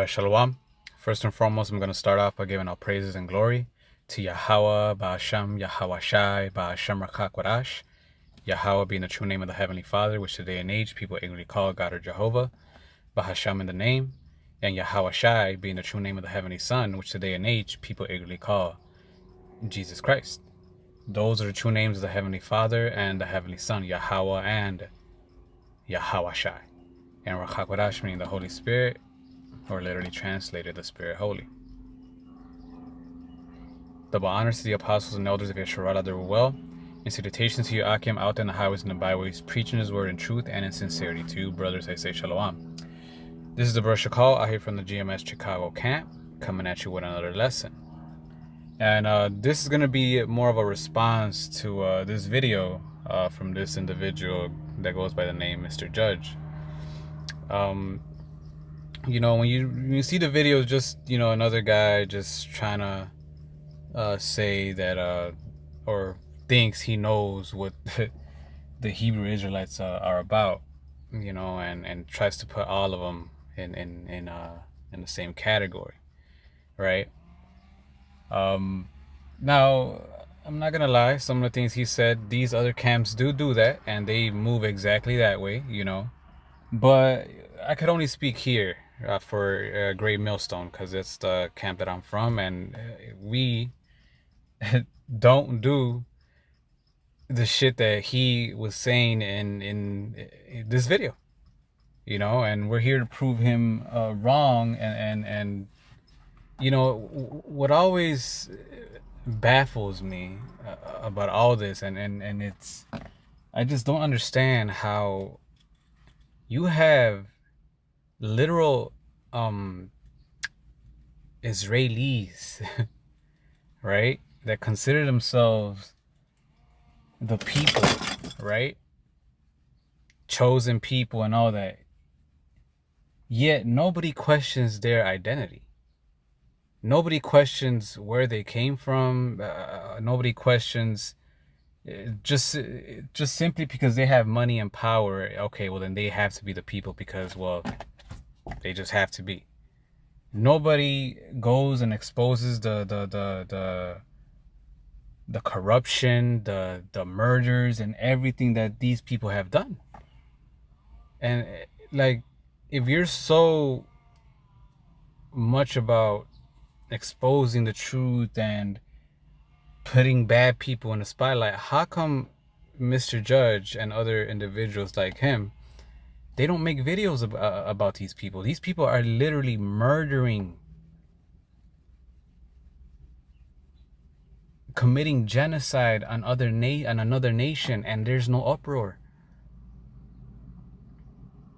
Shalom. First and foremost, I'm going to start off by giving all praises and glory to Yahweh, Ba'asham, Yahweh Shai, Ba'asham Rakakwadash. Yahweh being the true name of the Heavenly Father, which today and age people ignorantly call God or Jehovah. Bahasham in the name. And Yahweh Shai being the true name of the Heavenly Son, which today and age people ignorantly call Jesus Christ. Those are the true names of the Heavenly Father and the Heavenly Son, Yahweh and Yahweh Shai. And Rakakwadash meaning the Holy Spirit, or literally translated the Spirit Holy. Double honors to the apostles and elders of Yeshua their well, and salutations to you Akim out in the highways and the byways, preaching his word in truth and in sincerity. To you, brothers, I say shalom. This is the Brother Shakal out here from the GMS Chicago camp, coming at you with another lesson. And this is going to be more of a response to this video from this individual that goes by the name Mr. Judge. You know, when you see the videos, just, you know, another guy just trying to say that or thinks he knows what the Hebrew Israelites are about, you know, and tries to put all of them in the same category, right? Now, I'm not gonna lie, some of the things he said, these other camps do that, and they move exactly that way, you know. But I could only speak here for Great Millstone, because it's the camp that I'm from, and we don't do the shit that he was saying in this video, you know, and we're here to prove him wrong. And you know, what always baffles me about all this, and it's, I just don't understand how you have literal Israelis right, that consider themselves the people, right, chosen people and all that, yet nobody questions their identity. Nobody questions where they came from. Nobody questions just simply because they have money and power. Okay, well then they have to be the people because, well, they just have to be. Nobody goes and exposes the corruption, the murders, and everything that these people have done. And like, if you're so much about exposing the truth and putting bad people in the spotlight, how come Mr. Judge and other individuals like him, they don't make videos about these people? These people are literally murdering, committing genocide on another nation, and there's no uproar.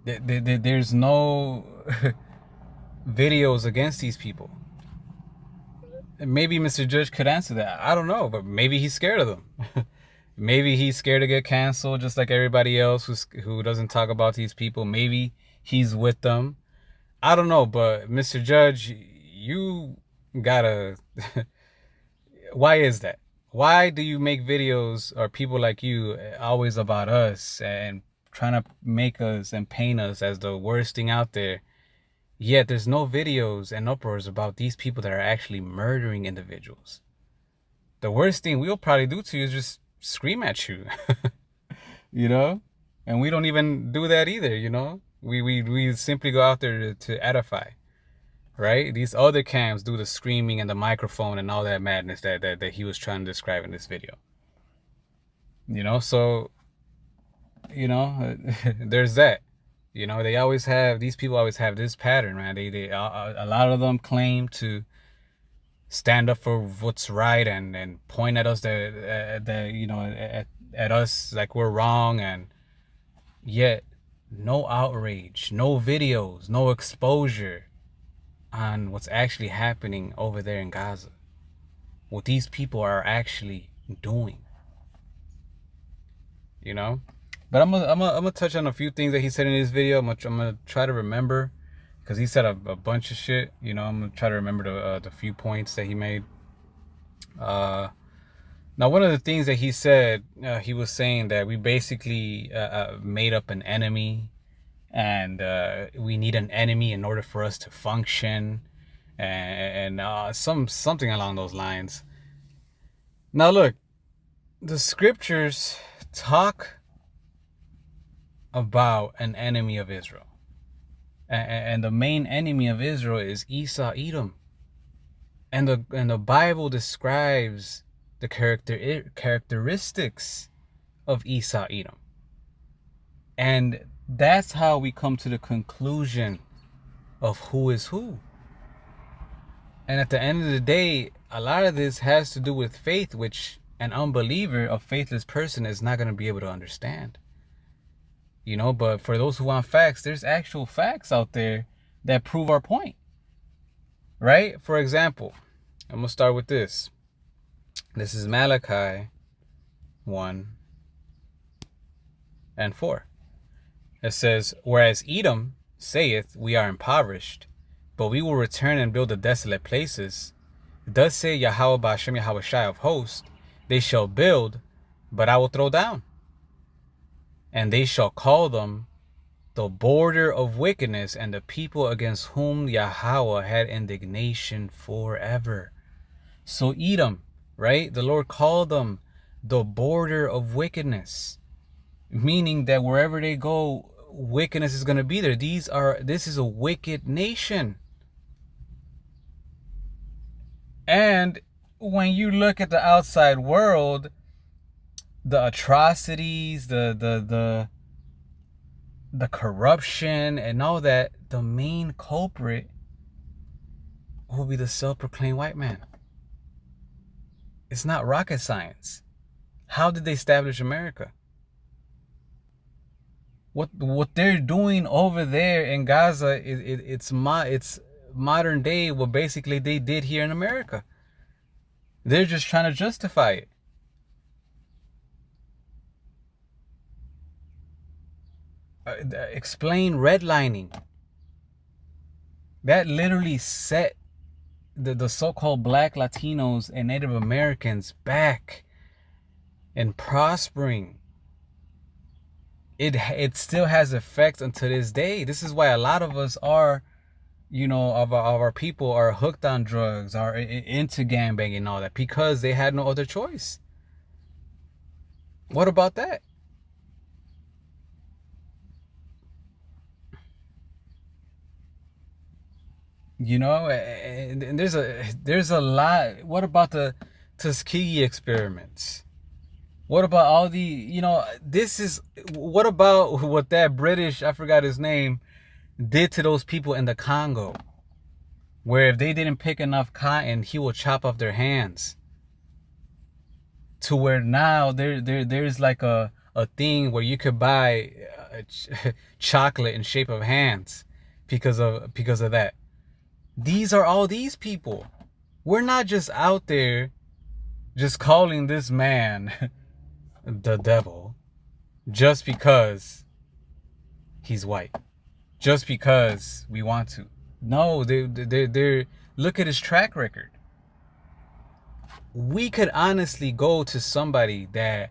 There's no videos against these people. Maybe Mr. Judge could answer that. I don't know, but maybe he's scared of them. Maybe he's scared to get canceled, just like everybody else who doesn't talk about these people. Maybe he's with them. I don't know, but Mr. Judge, you gotta. Why is that? Why do you make videos, or people like you, always about us and trying to make us and paint us as the worst thing out there? Yet there's no videos and uproars about these people that are actually murdering individuals. The worst thing we'll probably do to you is just scream at you, you know? And we don't even do that either, you know? We simply go out there to edify, right? These other cams do the screaming and the microphone and all that madness that he was trying to describe in this video. You know, so, you know, there's that. You know, these people always have this pattern, man. A lot of them claim to stand up for what's right and point at us that you know, at us like we're wrong, and yet no outrage, no videos, no exposure on what's actually happening over there in Gaza, what these people are actually doing, you know. But I'm gonna touch on a few things that he said in this video. I'm gonna try to remember, because he said a bunch of shit, you know. I'm gonna try to remember the few points that he made. Now, one of the things that he said, he was saying that we basically made up an enemy, and we need an enemy in order for us to function, and something along those lines. Now look, the scriptures talk about an enemy of Israel, and the main enemy of Israel is Esau, Edom, and the Bible describes the characteristics of Esau, Edom, and that's how we come to the conclusion of who is who. And at the end of the day, a lot of this has to do with faith, which an unbeliever, a faithless person, is not going to be able to understand. You know, but for those who want facts, there's actual facts out there that prove our point. Right? For example, I'm going to start with this. This is Malachi 1 and 4. It says, whereas Edom saith, we are impoverished, but we will return and build the desolate places. Thus say Yahweh Ba'ashem Yahweh Shai of hosts, they shall build, but I will throw down. And they shall call them the border of wickedness, and the people against whom Yahweh had indignation forever. So Edom, right? The Lord called them the border of wickedness, meaning that wherever they go, wickedness is going to be there. This is a wicked nation. And when you look at the outside world, the atrocities, the corruption and all that, the main culprit will be the self-proclaimed white man. It's not rocket science. How did they establish America? What they're doing over there in Gaza, it's modern day what basically they did here in America. They're just trying to justify it. Explain redlining. That literally set the so-called black Latinos and Native Americans back and prospering. It still has effects until this day. This is why a lot of us are, you know, of our people are hooked on drugs, are into gangbanging and all that, because they had no other choice. What about that? You know, and there's a lot. What about the Tuskegee experiments? What about all the, you know, what about what that British, I forgot his name, did to those people in the Congo, where if they didn't pick enough cotton, he will chop off their hands. To where now there's like a thing where you could buy chocolate in shape of hands because of that. These are all these people. We're not just out there just calling this man the devil just because he's white, just because we want to. No, they're look at his track record. We could honestly go to somebody that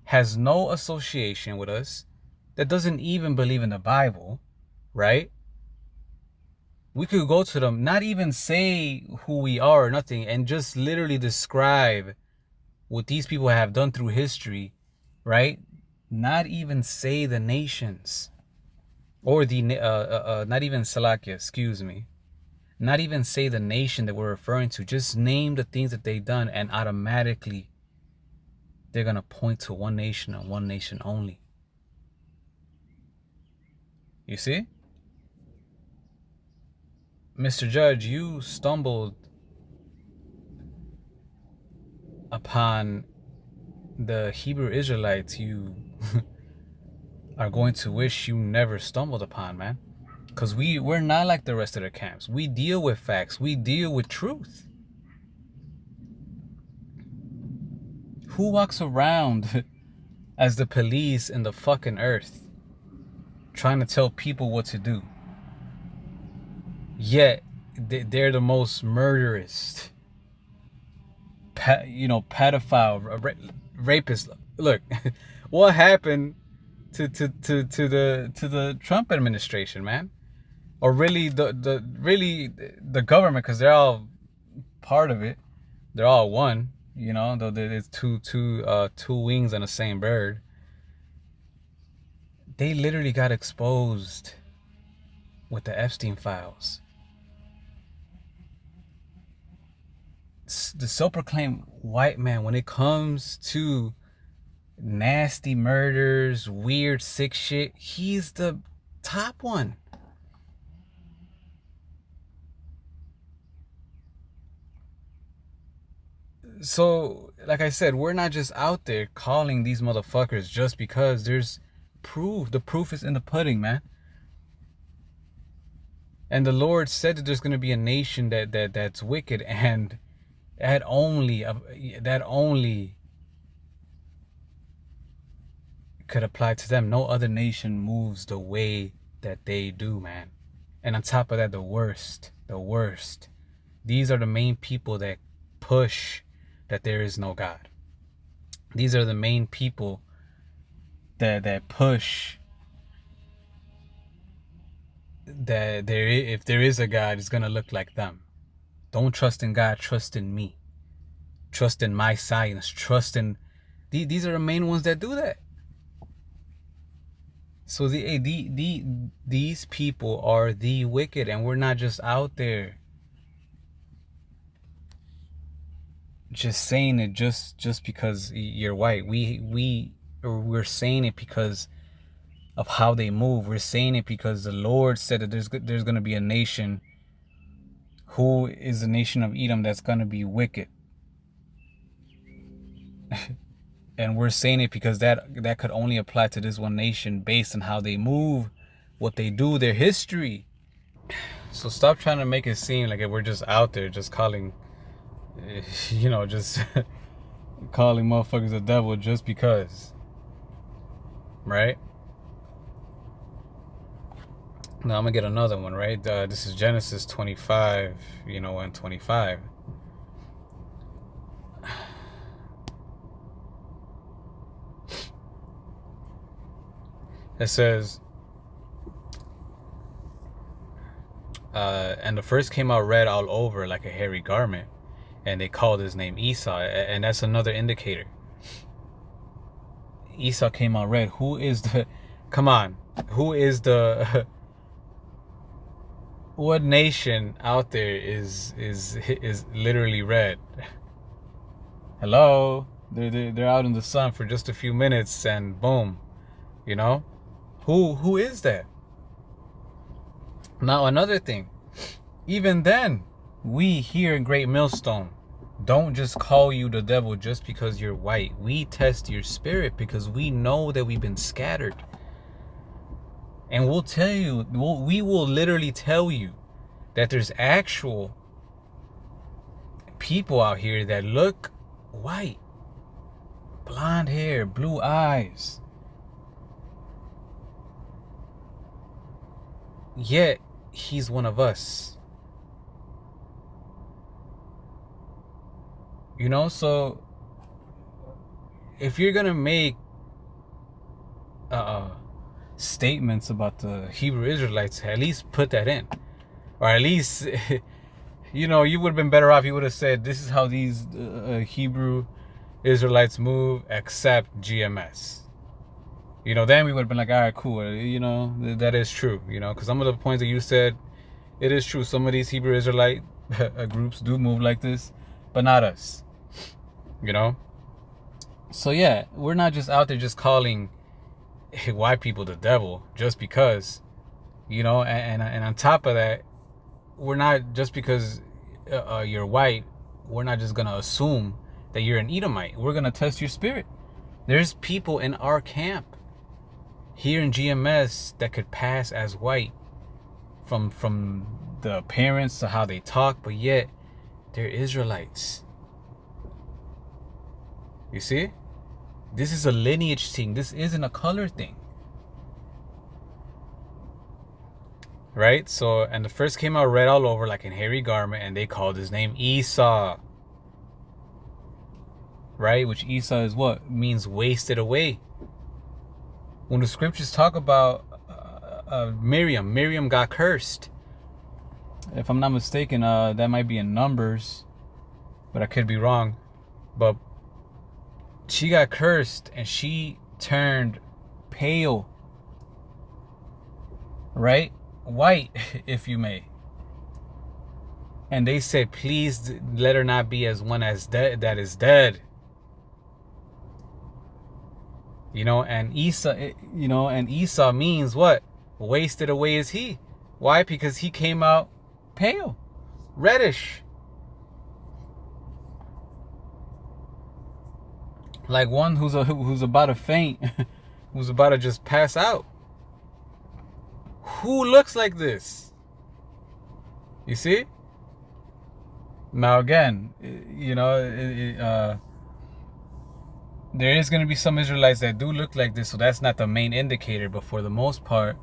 has no association with us, that doesn't even believe in the Bible, right? We could go to them, not even say who we are or nothing, and just literally describe what these people have done through history, right? Not even say the nations, or the not even Salakia, excuse me, not even say the nation that we're referring to. Just name the things that they've done, and automatically they're gonna point to one nation and one nation only. You see? Mr. Judge, you stumbled upon the Hebrew Israelites you are going to wish you never stumbled upon, man. Because we're not like the rest of the camps. We deal with facts. We deal with truth. Who walks around as the police in the fucking earth trying to tell people what to do? Yet they're the most murderous, pedophile, rapist. Look, what happened to the Trump administration, man, or really the government, because they're all part of it. They're all one, though there's two wings on the same bird. They literally got exposed with the Epstein files. The self-proclaimed white man, when it comes to nasty murders, weird sick shit, he's the top one. So, like I said, we're not just out there calling these motherfuckers just because. There's proof. The proof is in the pudding, man. And the Lord said that there's going to be a nation that's wicked, and that only could apply to them. No other nation moves the way that they do, man. And on top of that, the worst. These are the main people that push that there is no God. These are the main people that push that if there is a God, it's gonna look like them. Don't trust in God, trust in me. Trust in my science. Trust in these are the main ones that do that. So these people are the wicked, and we're not just out there just saying it just because you're white. We're saying it because of how they move. We're saying it because the Lord said that there's going to be a nation who is the nation of Edom that's going to be wicked. And we're saying it because that could only apply to this one nation based on how they move, what they do, their history. So stop trying to make it seem like we're just out there just calling, just calling motherfuckers the devil just because. Right? Now I'm going to get another one, right? This is Genesis 25, and 25. It says, and the first came out red all over like a hairy garment, and they called his name Esau. And that's another indicator. Esau came out red. Who is the what nation out there is literally red? Hello? They're out in the sun for just a few minutes and boom, Who is that? Now another thing, even then, we here in Great Millstone don't just call you the devil just because you're white. We test your spirit because we know that we've been scattered. And we'll tell you, we will literally tell you that there's actual people out here that look white, blonde hair, blue eyes, yet he's one of us. So if you're gonna make statements about the Hebrew Israelites, at least put that in. Or at least, you would have been better off. You would have said, this is how these Hebrew Israelites move, except GMS. Then we would have been like, all right, cool. That is true, because some of the points that you said, it is true. Some of these Hebrew Israelite groups do move like this, but not us, So yeah, we're not just out there just calling white people the devil just because, and on top of that, we're not just because you're white, we're not just going to assume that you're an Edomite. We're going to test your spirit. There's people in our camp here in GMS that could pass as white from the appearance to how they talk, but yet they're Israelites. You see? This is a lineage thing. This isn't a color thing. Right? So, and the first came out red all over like a hairy garment, and they called his name Esau. Right? Which Esau is what? Means wasted away. When the scriptures talk about Miriam got cursed. If I'm not mistaken, that might be in Numbers, but I could be wrong. But she got cursed and she turned pale, right? White, if you may. And they said, please let her not be as one as dead that is dead. And Esau means what? Wasted away is he. Why? Because he came out pale, reddish, like one who's about to faint, who's about to just pass out. Who looks like this? You see? Now again, there is going to be some Israelites that do look like this, so that's not the main indicator. But for the most part,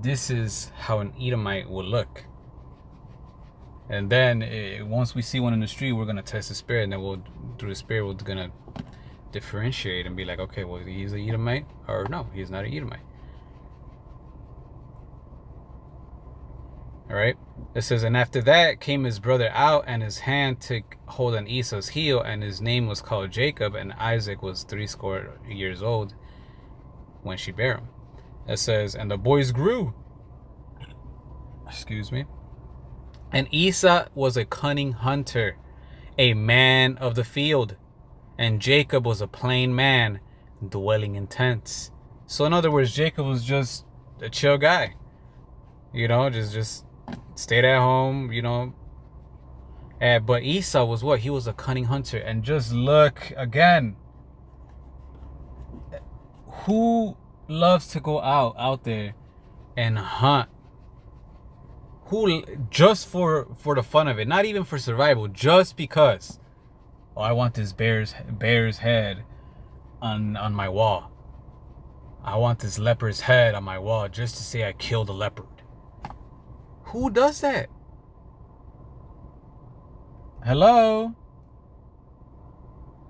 this is how an Edomite will look. And then once we see one in the street, we're going to test the spirit, and then through the spirit, we're going to differentiate and be like, okay, well, he's an Edomite, or no, he's not an Edomite. All right. It says, and after that came his brother out, and his hand took hold on Esau's heel, and his name was called Jacob, and Isaac was 80 years old when she bare him. It says, and the boys grew. Excuse me. And Esau was a cunning hunter, a man of the field, and Jacob was a plain man, dwelling in tents. So in other words, Jacob was just a chill guy, just stayed at home, but Esau was what? He was a cunning hunter. And just look again, who loves to go out there and hunt? Who just for the fun of it, not even for survival, just because, oh, I want this bear's head on my wall. I want this leopard's head on my wall just to say I killed a leopard. Who does that? Hello?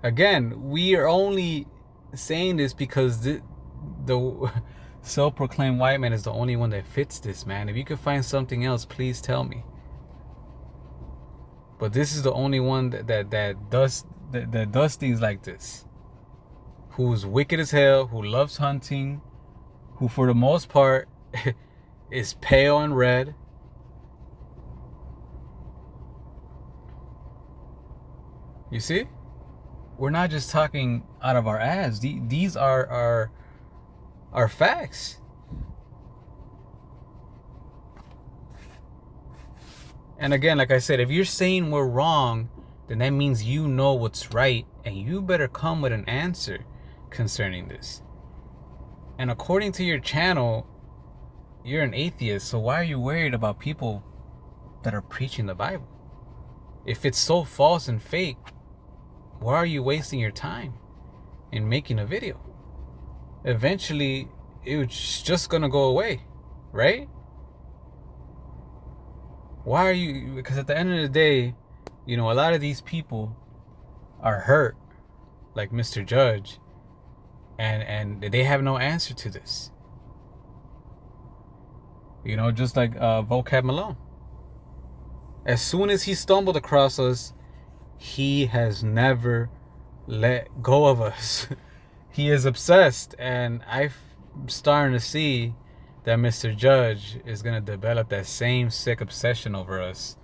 Again, we are only saying this because the self-proclaimed white man is the only one that fits this, man. If you could find something else, please tell me. But this is the only one that does things like this. Who's wicked as hell, who loves hunting, who for the most part is pale and red. You see? We're not just talking out of our ass. These are facts. And again, like I said, if you're saying we're wrong, then that means you know what's right, and you better come with an answer concerning this. And according to your channel, you're an atheist, so why are you worried about people that are preaching the Bible? If it's so false and fake, why are you wasting your time in making a video? Eventually, it's just gonna go away, right? Why are you? Because at the end of the day, a lot of these people are hurt, like Mr. Judge, and they have no answer to this. Just like Vocab Malone. As soon as he stumbled across us, he has never let go of us. He is obsessed, and I'm starting to see that Mr. Judge is going to develop that same sick obsession over us.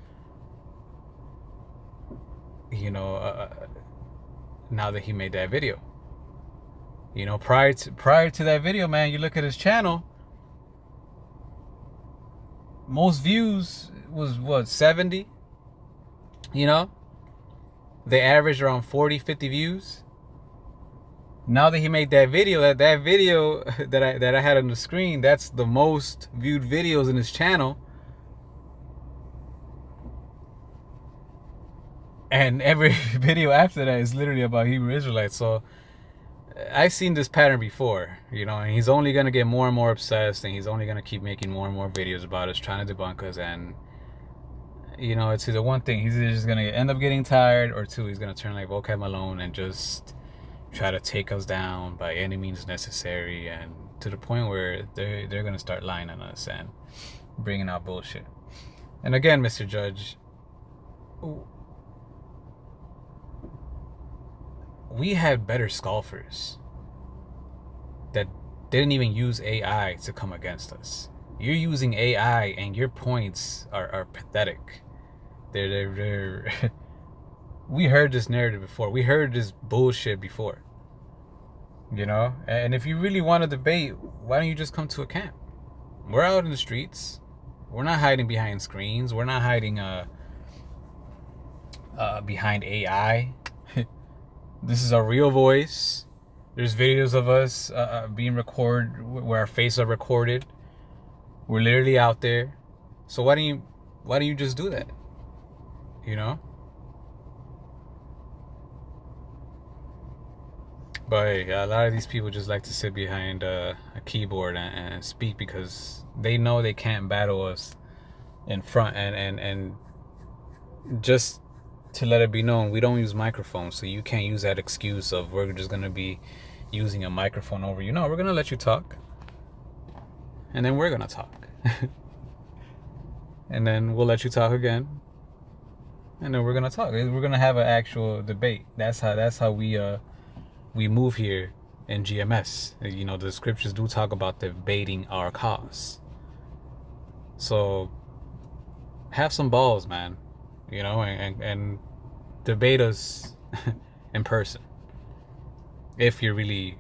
Now that he made that video. Prior to that video, man, you look at his channel, most views was what, 70? They averaged around 40, 50 views. Now that he made that video, that video that I had on the screen, that's the most viewed videos in his channel. And every video after that is literally about Hebrew Israelites. So I've seen this pattern before, and he's only going to get more and more obsessed, and he's only going to keep making more and more videos about us, trying to debunk us. And it's either one thing, he's either just going to end up getting tired, or two, he's going to turn like Vocab Malone and just try to take us down by any means necessary, and to the point where they're gonna start lying on us and bringing out bullshit. And again, Mr. Judge, we had better scholars that didn't even use AI to come against us. You're using AI and your points are pathetic. They're we heard this narrative before. We heard this bullshit before. You know? And if you really want to debate, why don't you just come to a camp? We're out in the streets. We're not hiding behind screens. We're not hiding behind AI. This is our real voice. There's videos of us being recorded where our faces are recorded. We're literally out there. So why don't you just do that? You know? But a lot of these people just like to sit behind a keyboard and speak because they know they can't battle us in front. And just to let it be known, we don't use microphones, so you can't use that excuse of we're just going to be using a microphone over you. No, we're going to let you talk. And then we're going to talk. And then we'll let you talk again. And then we're going to talk. We're going to have an actual debate. That's how we move here in GMS. You know, the scriptures do talk about debating our cause. So have some balls, man. You know, and debate us in person. If you're really,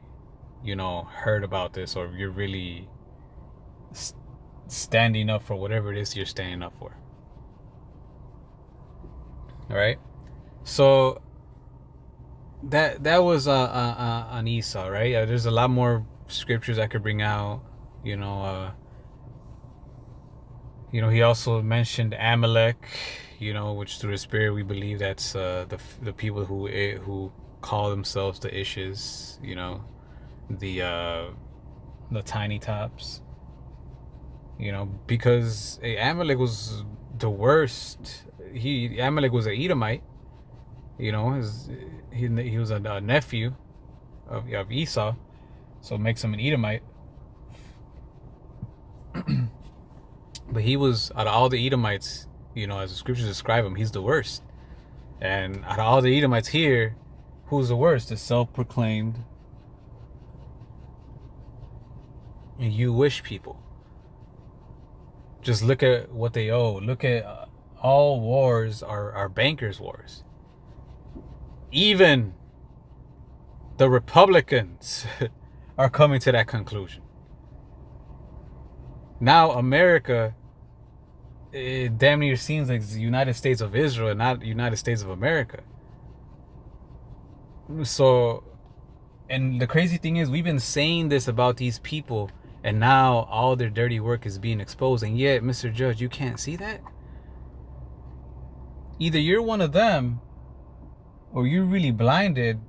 you know, heard about this, or you're really standing up for whatever it is you're standing up for. All right. So that was on Esau, right? There's a lot more scriptures I could bring out. You know, he also mentioned Amalek. You know, which through the Spirit we believe that's the people who call themselves the Ishes. You know, the tiny tops. You know, because Amalek was the worst. Amalek was an Edomite. You know, he was a nephew of Esau, so it makes him an Edomite. But he was, out of all the Edomites, you know, as the scriptures describe him, he's the worst. And out of all the Edomites here, who's the worst? The self-proclaimed you wish people. Just look at what they owe. Look at all wars are bankers' wars. Even the Republicans are coming to that conclusion. Now America, it damn near seems like the United States of Israel, not the United States of America. So, and the crazy thing is, we've been saying this about these people, and now all their dirty work is being exposed. And yet, Mr. Judge, you can't see that? Either you're one of them, or you're really blinded,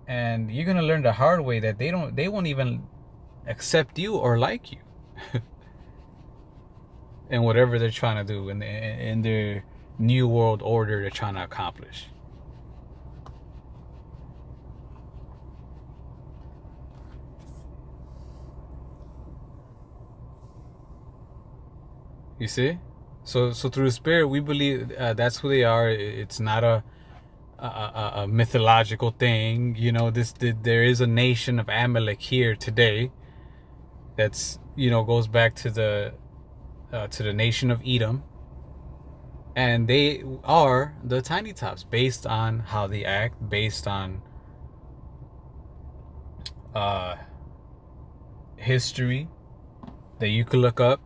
and you're gonna learn the hard way that they won't even accept you or like you. And whatever they're trying to do in their new world order they're trying to accomplish. You see? So through the Spirit, we believe that's who they are. It's not a mythological thing. You know, there is a nation of Amalek here today. That's, you know, goes back to the nation of Edom, and they are the tiny tops based on how they act, based on history that you could look up,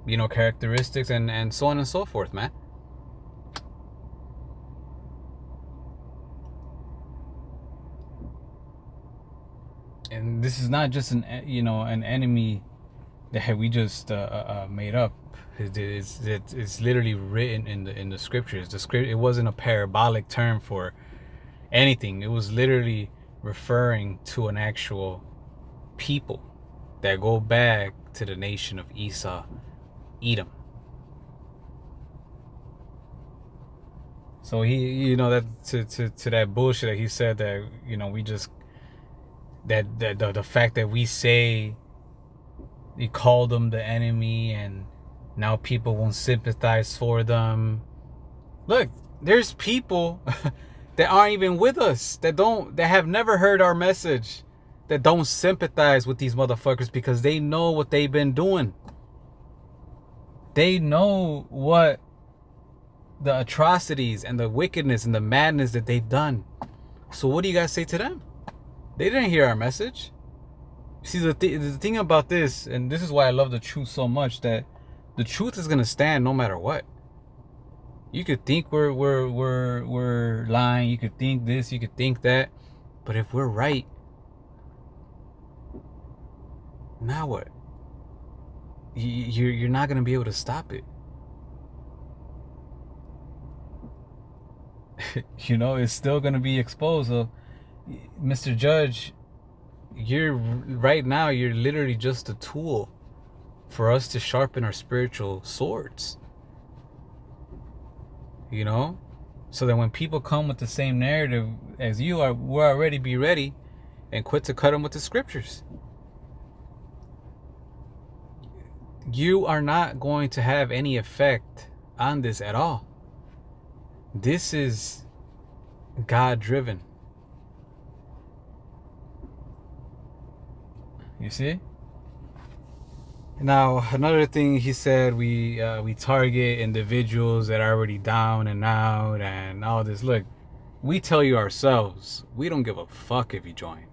you know, characteristics and so on and so forth, man. And this is not just an enemy that we just made up. It's literally written in the scriptures. It wasn't a parabolic term for anything. It was literally referring to an actual people that go back to the nation of Esau, Edom. So he, that to that bullshit that he said that, we just, that the fact that we say he called them the enemy and now people won't sympathize for them. Look, there's people that aren't even with us, that have never heard our message, that don't sympathize with these motherfuckers because they know what they've been doing. They know what the atrocities and the wickedness and the madness that they've done. So what do you guys say to them? They didn't hear our message. See, the thing about this, and this is why I love the truth so much, that the truth is gonna stand no matter what. You could think we're lying. You could think this. You could think that. But if we're right, now what? You're not gonna be able to stop it. It's still gonna be exposed. So, Mr. Judge, you're literally just a tool for us to sharpen our spiritual swords. So that when people come with the same narrative as you are, we'll already be ready and quit to cut them with the scriptures. You are not going to have any effect on this at all. This is God driven. You see? Now, another thing he said, we target individuals that are already down and out and all this. Look, we tell you ourselves, we don't give a fuck if you join.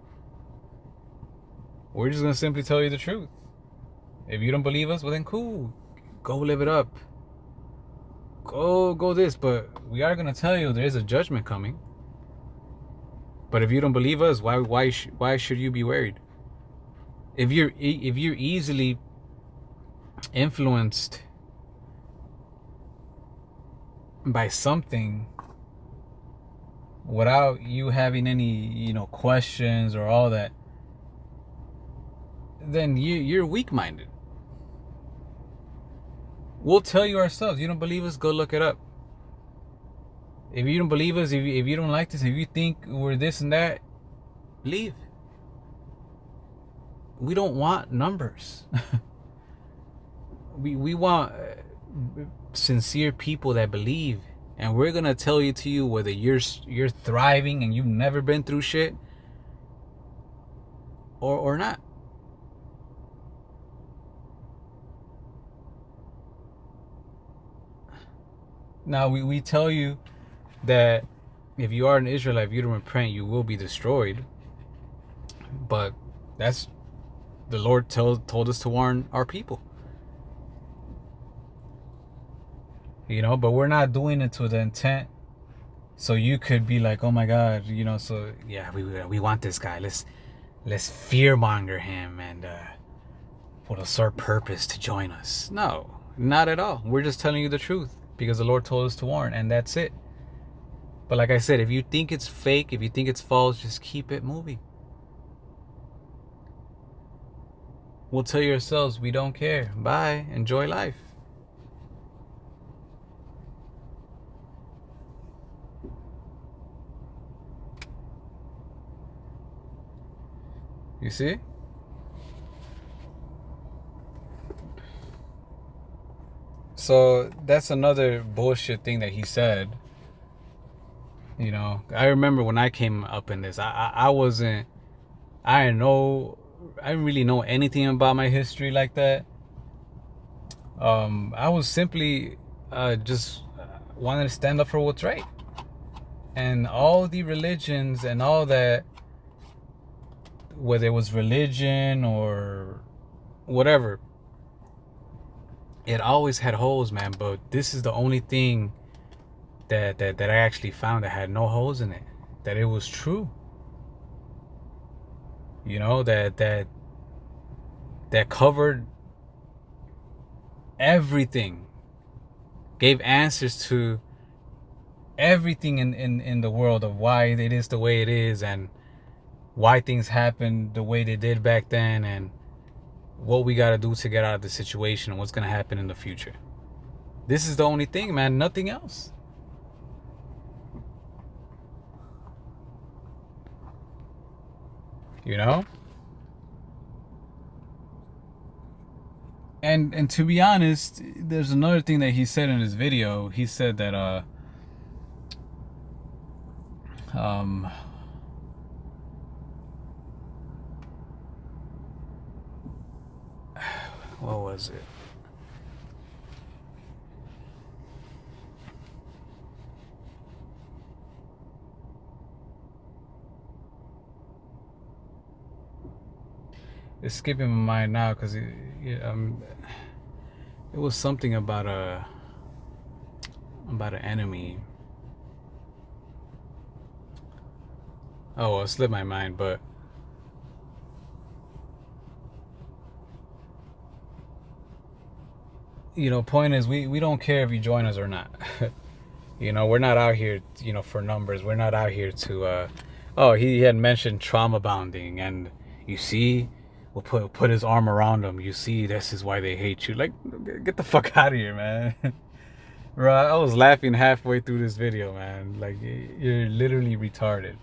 We're just going to simply tell you the truth. If you don't believe us, well then cool. Go live it up. Go this. But we are going to tell you there is a judgment coming. But if you don't believe us, why should you be worried? If you're easily influenced by something without you having any questions or all that, then you're weak-minded. We'll tell you ourselves. You don't believe us, go look it up. If you don't believe us, if you don't like this, if you think we're this and that, leave. We don't want numbers. We want sincere people that believe, and we're gonna tell you whether you're thriving and you've never been through shit or not. Now we tell you that if you are an Israelite, if you don't repent, you will be destroyed. But that's the Lord told us to warn our people. But we're not doing it to the intent so you could be like, oh my God, so yeah, we want this guy. Let's fearmonger him and for the sole purpose to join us. No, not at all. We're just telling you the truth because the Lord told us to warn, and that's it. But like I said, if you think it's fake, if you think it's false, just keep it moving. We'll tell yourselves we don't care. Bye. Enjoy life. You see? So that's another bullshit thing that he said. I remember when I came up in this, I didn't really know anything about my history like that. I was simply just wanted to stand up for what's right. And all the religions and all that, whether it was religion or whatever, it always had holes, man. But this is the only thing that I actually found that had no holes in it, that it was true. That covered everything, gave answers to everything in the world of why it is the way it is, and why things happened the way they did back then, and what we got to do to get out of the situation and what's going to happen in the future. This is the only thing, man. Nothing else. you know? And to be honest, there's another thing that he said in his video. He said that um what was it? It's skipping my mind now because it was something about an enemy. Oh, well, it slipped my mind, but point is we don't care if you join us or not. We're not out here, for numbers. We're not out here to oh, he had mentioned trauma bonding, and you see, we'll put his arm around him. You see, this is why they hate you. Like, get the fuck out of here, man. Bro, I was laughing halfway through this video, man. Like, you're literally retarded.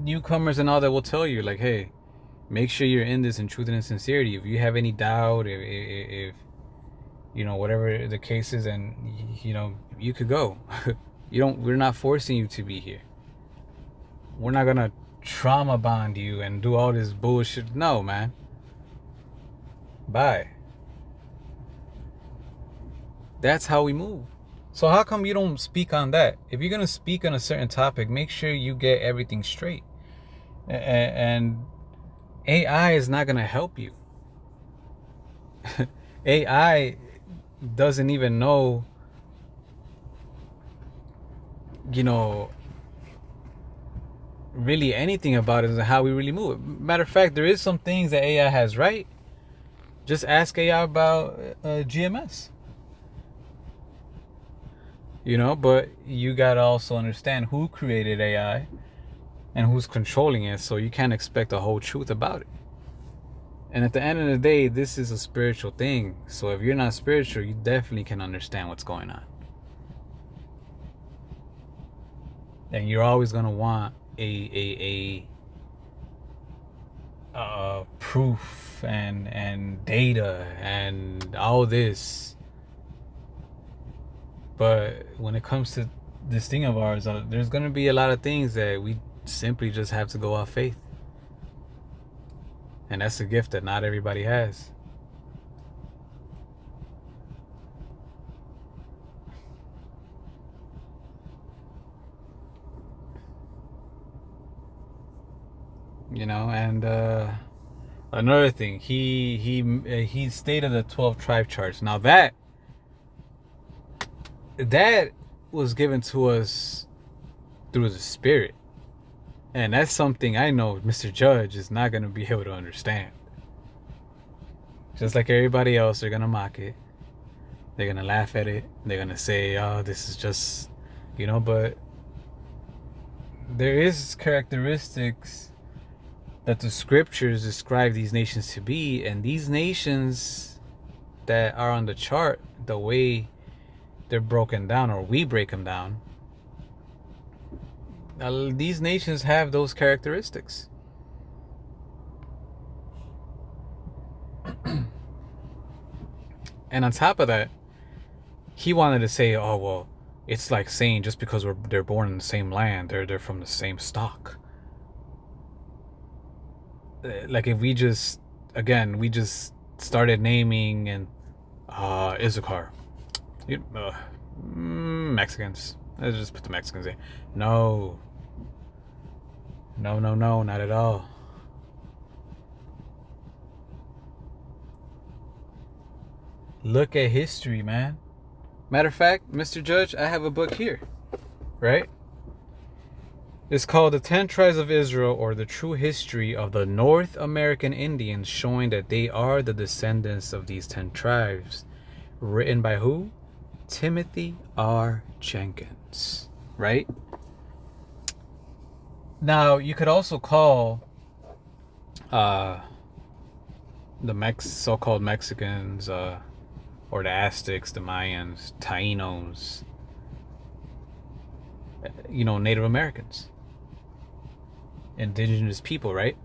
Newcomers and all that will tell you, like, hey, make sure you're in this in truth and in sincerity. If you have any doubt, if whatever the case is, and you could go. We're not forcing you to be here. We're not gonna trauma bond you and do all this bullshit. No, man. Bye. That's how we move. So how come you don't speak on that? If you're gonna speak on a certain topic, make sure you get everything straight. And AI is not gonna help you. AI doesn't even know, really anything about it and how we really move. Matter of fact, there is some things that AI has right. Just ask AI about GMS. But you gotta also understand who created AI and who's controlling it, so you can't expect the whole truth about it. And at the end of the day, this is a spiritual thing. So if you're not spiritual, you definitely can understand what's going on. And you're always gonna want a proof and data and all this. But when it comes to this thing of ours, there's gonna be a lot of things that we simply just have to go off faith. And that's a gift that not everybody has. And another thing, he stated the 12 tribe charts. Now that was given to us through the Spirit. And that's something I know Mr. Judge is not going to be able to understand. Just like everybody else, they're going to mock it. They're going to laugh at it. They're going to say, oh, this is just, but there is characteristics that the scriptures describe these nations to be. And these nations that are on the chart, the way they're broken down, or we break them down, these nations have those characteristics. And on top of that, he wanted to say, oh, well, it's like saying just because they're born in the same land, they're from the same stock. Like if we just started naming and Issachar, Mexicans. Let's just put the Mexicans in. No, not at all. Look at history, man. Matter of fact, Mr. Judge, I have a book here, right? It's called The 10 Tribes of Israel, or the True History of the North American Indians, showing that they are the descendants of these 10 tribes. Written by who? Timothy R. Jenkins, right? Now, you could also call the so-called Mexicans or the Aztecs, the Mayans, Tainos, Native Americans, indigenous people, right?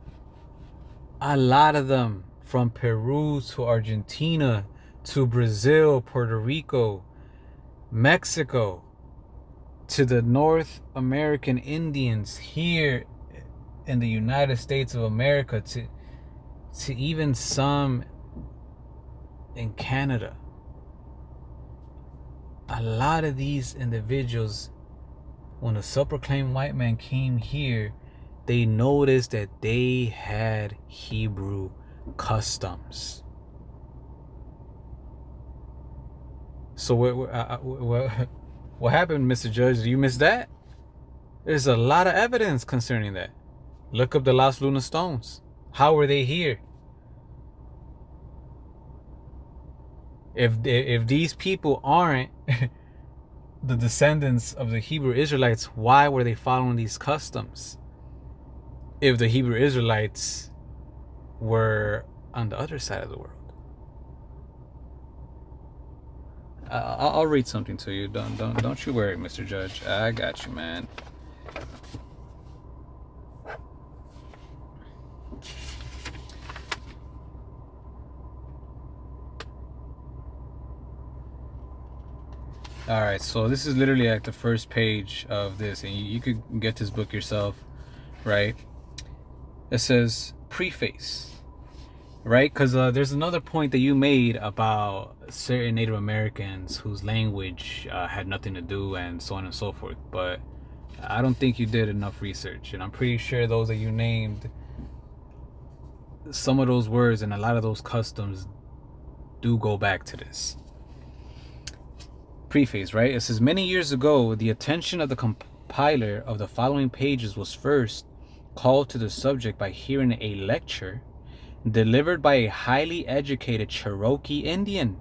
A lot of them, from Peru to Argentina to Brazil, Puerto Rico, Mexico, to the North American Indians here in the United States of America, to even some in Canada. A lot of these individuals, when the self-proclaimed white man came here, they noticed that they had Hebrew customs. So what happened, Mr. Judge? Do you miss that? There's a lot of evidence concerning that. Look up the Los Luna Stones. How were they here? If these people aren't the descendants of the Hebrew Israelites, why were they following these customs? If the Hebrew Israelites were on the other side of the world. I'll read something to you. Don't you worry, Mr. Judge. I got you, man. All right, so this is literally at the first page of this, and you could get this book yourself, right? It says preface, right? Because there's another point that you made about certain Native Americans whose language had nothing to do, and so on and so forth. But I don't think you did enough research, and I'm pretty sure those that you named, some of those words and a lot of those customs do go back to this. Preface, right? It says, many years ago, the attention of the compiler of the following pages was first called to the subject by hearing a lecture delivered by a highly educated Cherokee Indian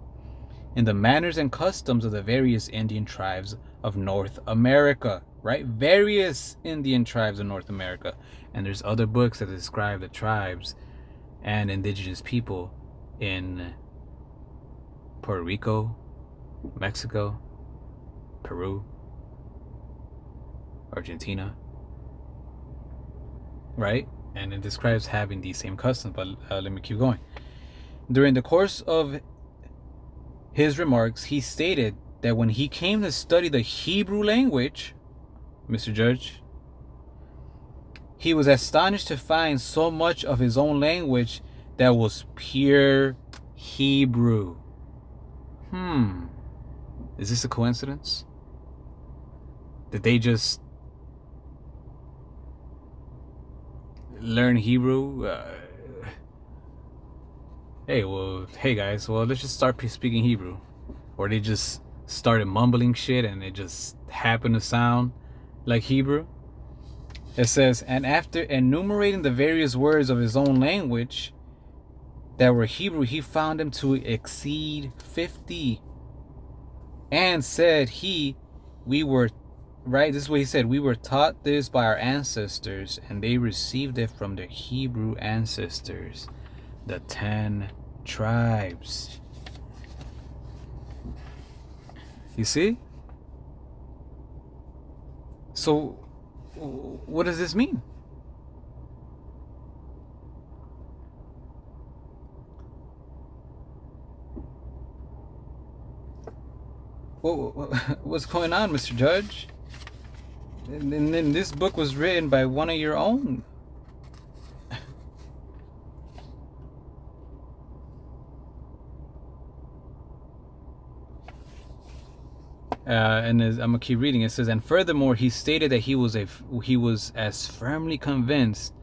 in the manners and customs of the various Indian tribes of North America, right? Various Indian tribes of North America. And there's other books that describe the tribes and indigenous people in Puerto Rico, Mexico, Peru, Argentina, right? And it describes having these same customs, but let me keep going. During the course of his remarks, he stated that when he came to study the Hebrew language, Mr. Judge, he was astonished to find so much of his own language that was pure Hebrew. Is this a coincidence? Did they just learn Hebrew? Hey guys, let's just start speaking Hebrew. Or they just started mumbling shit and it just happened to sound like Hebrew. It says, and after enumerating the various words of his own language that were Hebrew, he found them to exceed 50. And said we were, right? This is what he said. We were taught this by our ancestors, and they received it from their Hebrew ancestors, the 10 tribes. You see? So, what does this mean? What's going on, Mr. Judge? And then this book was written by one of your own. And I'm gonna keep reading. It says, and furthermore, he stated that he was as firmly convinced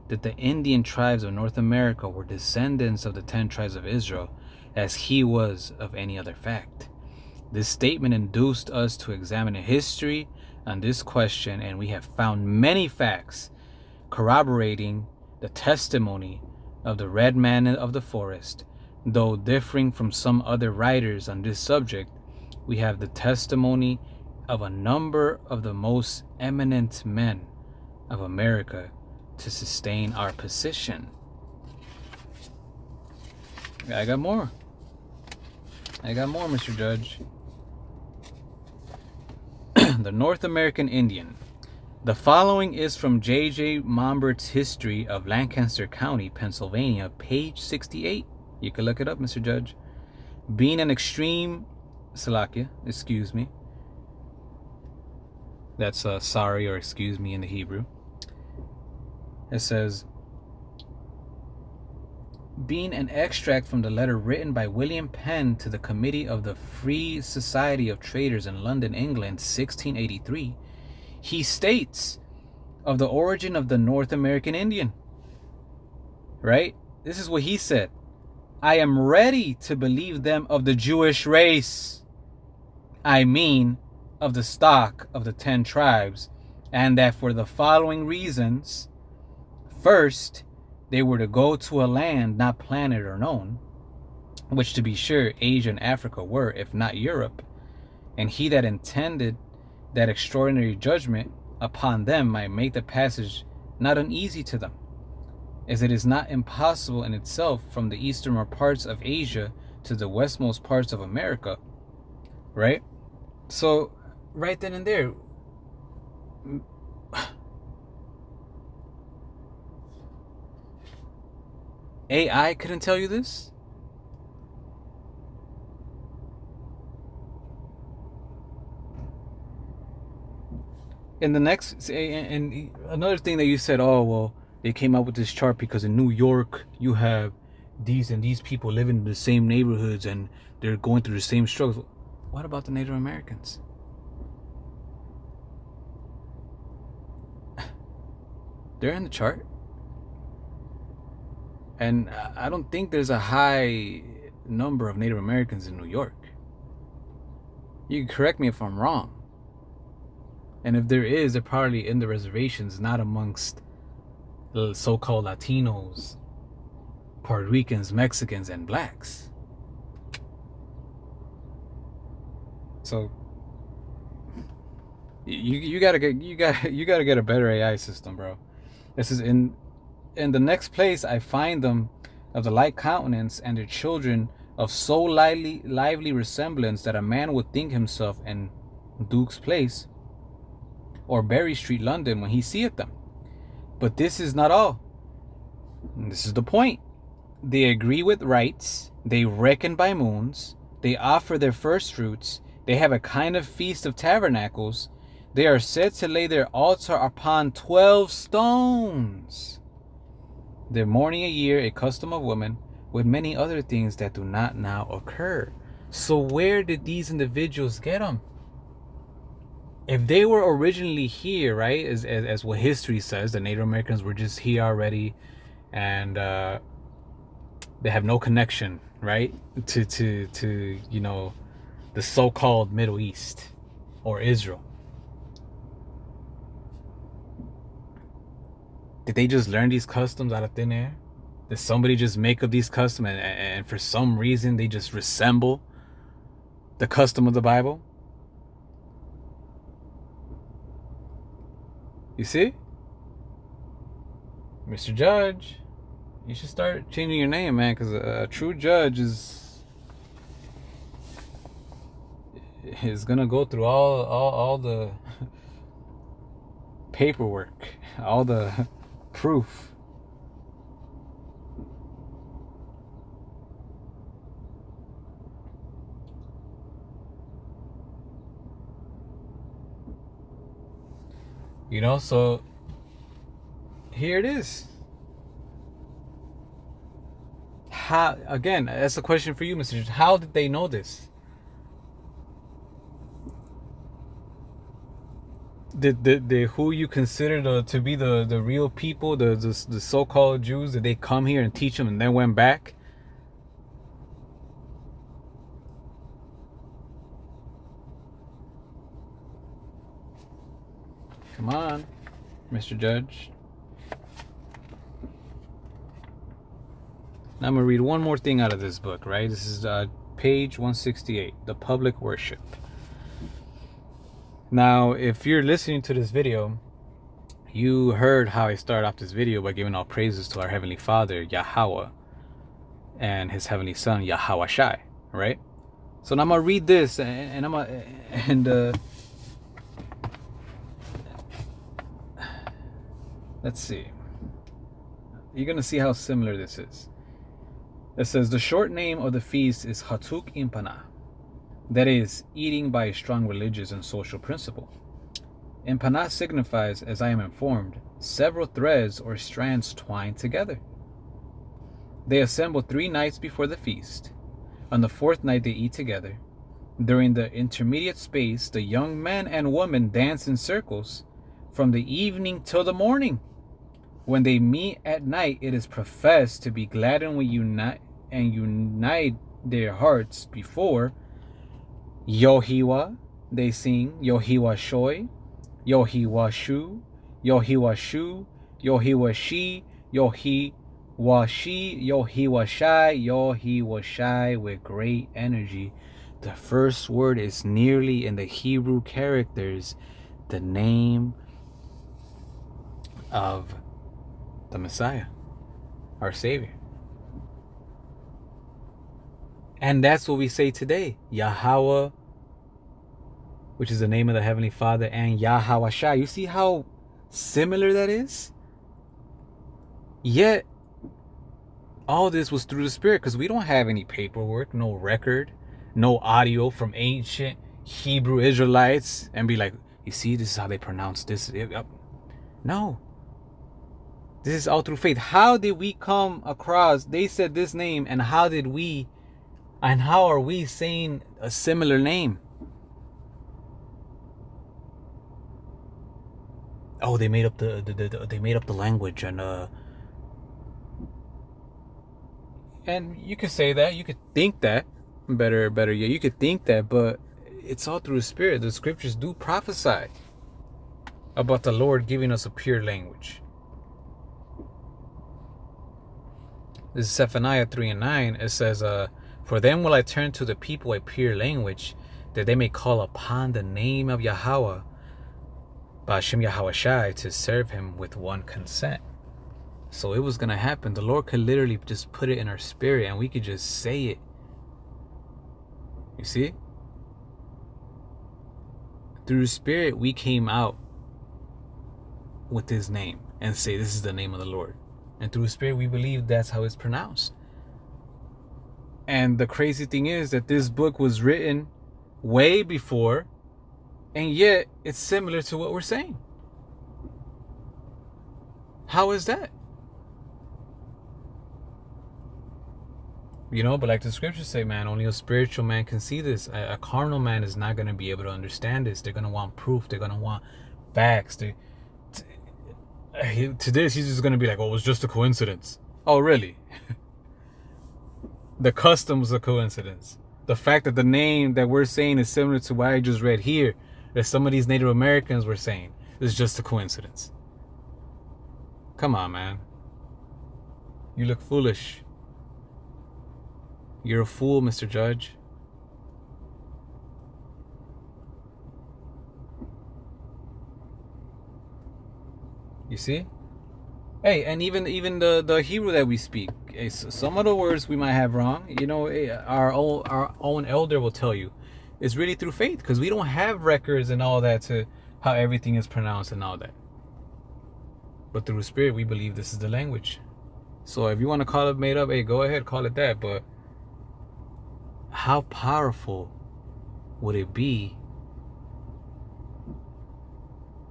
that the Indian tribes of North America were descendants of the 10 tribes of Israel as he was of any other fact. This statement induced us to examine history on this question, and we have found many facts corroborating the testimony of the red man of the forest. Though differing from some other writers on this subject, we have the testimony of a number of the most eminent men of America to sustain our position. I got more. I got more, Mr. Judge. The North American Indian. The following is from J.J. Mombert's History of Lancaster County, Pennsylvania, page 68. You can look it up, Mr. Judge. Being an extreme, Salakia, excuse me. That's sorry or excuse me in the Hebrew. It says, being an extract from the letter written by William Penn to the Committee of the Free Society of Traders in London, England, 1683, he states of the origin of the North American Indian. Right? This is what he said. I am ready to believe them of the Jewish race. I mean, of the stock of the 10 tribes, and that for the following reasons. First, they were to go to a land not planted or known, which to be sure Asia and Africa were, if not Europe, and he that intended that extraordinary judgment upon them might make the passage not uneasy to them, as it is not impossible in itself from the easternmost parts of Asia to the westmost parts of America. Right? So, right then and there, AI couldn't tell you this? And the next, and another thing that you said, oh, well, they came up with this chart because in New York, you have these and these people living in the same neighborhoods and they're going through the same struggles. What about the Native Americans? They're in the chart. And I don't think there's a high number of Native Americans in New York. You can correct me if I'm wrong. And if there is, they're probably in the reservations, not amongst the so-called Latinos, Puerto Ricans, Mexicans, and blacks. So you gotta get a better AI system, bro. This is in the next place I find them of the like countenance and their children of so lively resemblance that a man would think himself in Duke's Place or Berry Street, London, when he seeth them. But this is not all. And this is the point. They agree with rites, they reckon by moons, they offer their first fruits, they have a kind of feast of tabernacles, they are said to lay their altar upon 12 stones. Their mourning a year, a custom of women, with many other things that do not now occur. So where did these individuals get them? If they were originally here, right, as what history says, the Native Americans were just here already, and they have no connection, right, to you know, the so-called Middle East or Israel. Did they just learn these customs out of thin air? Did somebody just make up these customs and for some reason they just resemble the custom of the Bible? You see? Mr. Judge, you should start changing your name, man, because a true judge is gonna go through all the paperwork, all the proof. You know, so here it is. How, again, that's a question for you, Mr. Judge. How did they know this? Did who you consider to be the real people, the so-called Jews, did they come here and teach them and then went back? Come on, Mr. Judge. Now I'm going to read one more thing out of this book, right? This is page 168, The Public Worship. Now, if you're listening to this video, you heard how I started off this video by giving all praises to our Heavenly Father, Yahweh, and His Heavenly Son, Yahweh Shai, right? So now I'm gonna read this, and let's see. You're gonna see how similar this is. It says the short name of the feast is Hatuk Impana, that is, eating by a strong religious and social principle. Impana signifies, as I am informed, several threads or strands twined together. They assemble 3 nights before the feast. On the 4th night they eat together. During the intermediate space, the young men and women dance in circles from the evening till the morning. When they meet at night, it is professed to be glad and unite their hearts before Yohiwa. They sing Yohiwa Shoi, Yohiwa Shu, Yohiwa Shu, Yohiwa Shi, Yohiwa Shi, Yohiwa Shai, Yohiwa Shai with great energy. The first word is nearly in the Hebrew characters the name of the Messiah, our Savior. And that's what we say today. Yahweh, which is the name of the Heavenly Father, and Yahweh Shai. You see how similar that is? Yet, all this was through the Spirit, because we don't have any paperwork, no record, no audio from ancient Hebrew Israelites and be like, you see, this is how they pronounce this. No. This is all through faith. How did we come across, they said this name, and how are we saying a similar name? Oh, they made up the language, and you could say that, you could think that, better yet, you could think that, but it's all through the Spirit. The scriptures do prophesy about the Lord giving us a pure language. This is Zephaniah 3:9. It says, for them will I turn to the people a pure language, that they may call upon the name of Yahweh, Ba'ashem Yahweh Shai, to serve him with one consent. So it was going to happen. The Lord could literally just put it in our spirit and we could just say it. You see? Through the Spirit, we came out with his name and say, this is the name of the Lord. And through the Spirit, we believe that's how it's pronounced. And the crazy thing is that this book was written way before, and yet it's similar to what we're saying. How is that? You know, but like the scriptures say, man, only a spiritual man can see this. A carnal man is not going to be able to understand this. They're going to want proof. They're going to want facts. To this, he's just going to be like, oh, it was just a coincidence. Oh, really? The custom was a coincidence. The fact that the name that we're saying is similar to what I just read here, that some of these Native Americans were saying, is just a coincidence. Come on, man. You look foolish. You're a fool, Mr. Judge. You see? Hey, and even the Hebrew that we speak, some of the words we might have wrong. You know, our own elder will tell you, it's really through faith, because we don't have records and all that to how everything is pronounced and all that. But through the Spirit, we believe this is the language. So if you want to call it made up, hey, go ahead, call it that. But how powerful would it be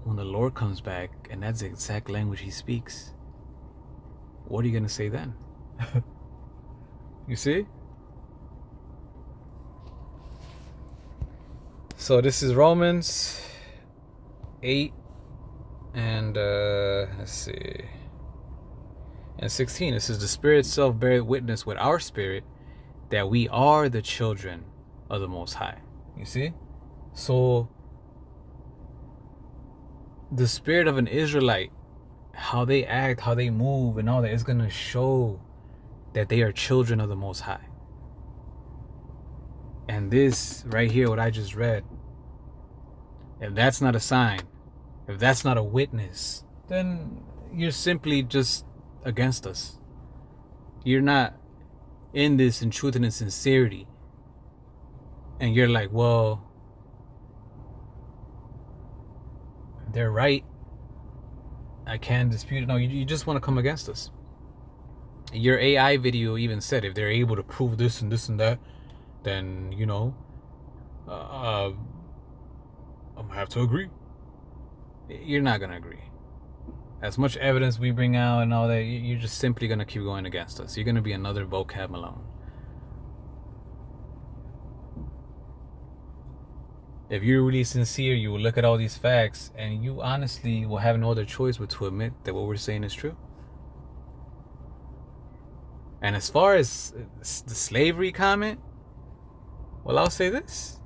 when the Lord comes back and that's the exact language he speaks? What are you going to say then? You see? So this is Romans 8 and let's see, and 16. It says, the Spirit itself beareth witness with our spirit that we are the children of the Most High. You see? So the spirit of an Israelite, how they act, how they move and all that, is going to show that they are children of the Most High. And this right here, what I just read, if that's not a sign, if that's not a witness, then you're simply just against us. You're not in this in truth and in sincerity. And you're like, well, they're right. I can't dispute it. No, you just want to come against us. Your AI video even said if they're able to prove this and this and that, then, you know, I'm gonna have to agree. You're not gonna agree. As much evidence we bring out and all that, you're just simply gonna keep going against us. You're gonna be another vocab Malone. If you're really sincere, you will look at all these facts and you honestly will have no other choice but to admit that what we're saying is true. And as far as the slavery comment, well, I'll say this.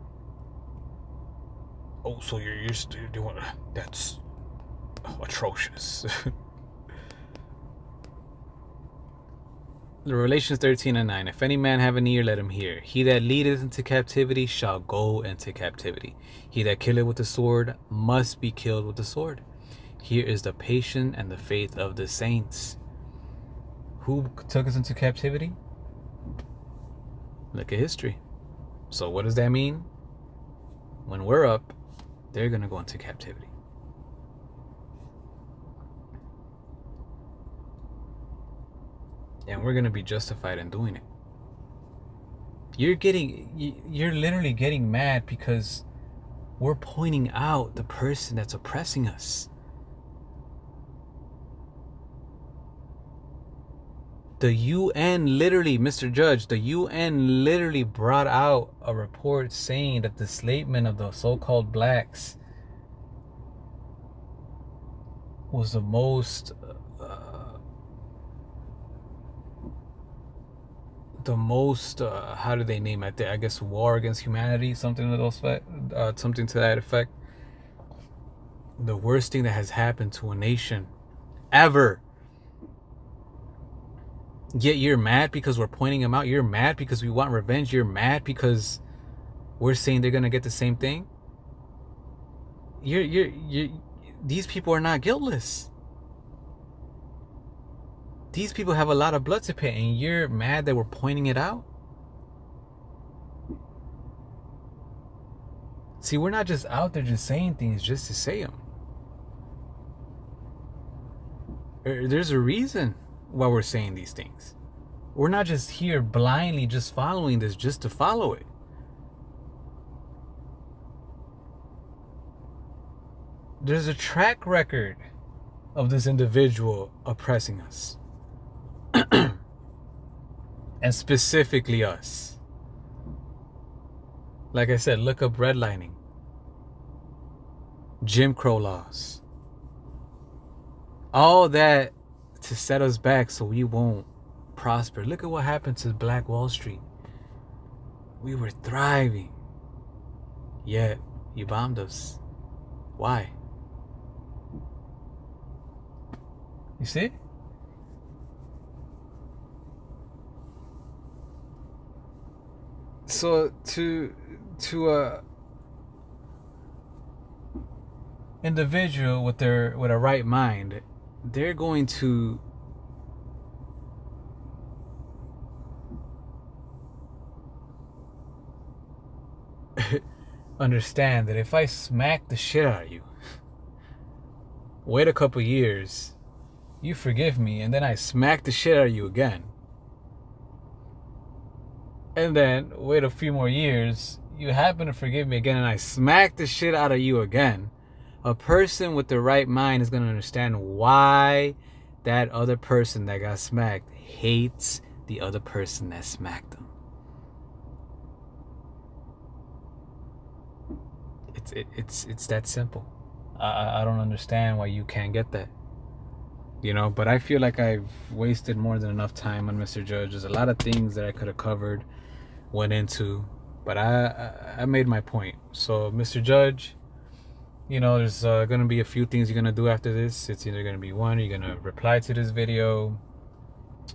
Oh, so you're still doing that's atrocious. Revelations 13:9. If any man have an ear, let him hear. He that leadeth into captivity shall go into captivity. He that killeth with the sword must be killed with the sword. Here is the patience and the faith of the saints. Who took us into captivity? Look at history. So what does that mean? When we're up, they're going to go into captivity. And we're going to be justified in doing it. You're literally getting mad because we're pointing out the person that's oppressing us. The UN literally, Mr. Judge, the UN literally brought out a report saying that the enslavement of the so-called blacks was the most how do they name it? I guess war against humanity, something to that effect. The worst thing that has happened to a nation ever. Yet you're mad because we're pointing them out. You're mad because we want revenge. You're mad because we're saying they're gonna get the same thing. These people are not guiltless. These people have a lot of blood to pay, and you're mad that we're pointing it out? See, we're not just out there just saying things just to say them. There's a reason why we're saying these things. We're not just here blindly just following this just to follow it. There's a track record of this individual oppressing us. And specifically us. Like I said, look up redlining, Jim Crow laws, all that to set us back so we won't prosper. Look at what happened to Black Wall Street. We were thriving, yet you bombed us. Why? You see? So to a individual with a right mind, they're going to understand that if I smack the shit out of you, wait a couple years, you forgive me, and then I smack the shit out of you again. And then wait a few more years, you happen to forgive me again, and I smack the shit out of you again. A person with the right mind is going to understand why that other person that got smacked hates the other person that smacked them. It's that simple. I don't understand why you can't get that. You know, but I feel like I've wasted more than enough time on Mr. Judge. There's a lot of things that I could have covered, went into, but I made my point. So, Mr. Judge, you know, there's going to be a few things you're going to do after this. It's either going to be one, you're going to reply to this video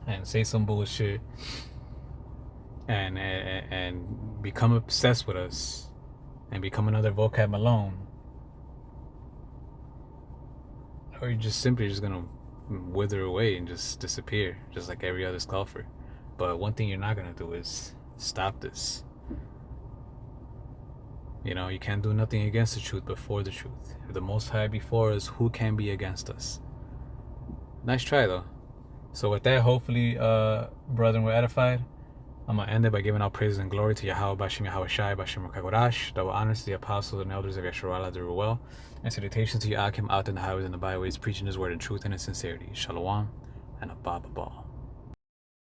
and say some bullshit and become obsessed with us and become another vocab Malone, or you're just simply just going to wither away and just disappear, just like every other scoffer. But one thing you're not going to do is stop this. You know, you can't do nothing against the truth but for the truth. If the Most High be for us, who can be against us? Nice try, though. So with that, hopefully, brethren, were edified. I'm going to end it by giving all praises and glory to Yahweh, Bashem Yahweh Shai, Bashem Rakagorash, double honors to the apostles and elders of Yeshua, the well, and salutations to Yakim out in the highways and the byways, preaching his word in truth and in sincerity. Shalom and a Baba Ball.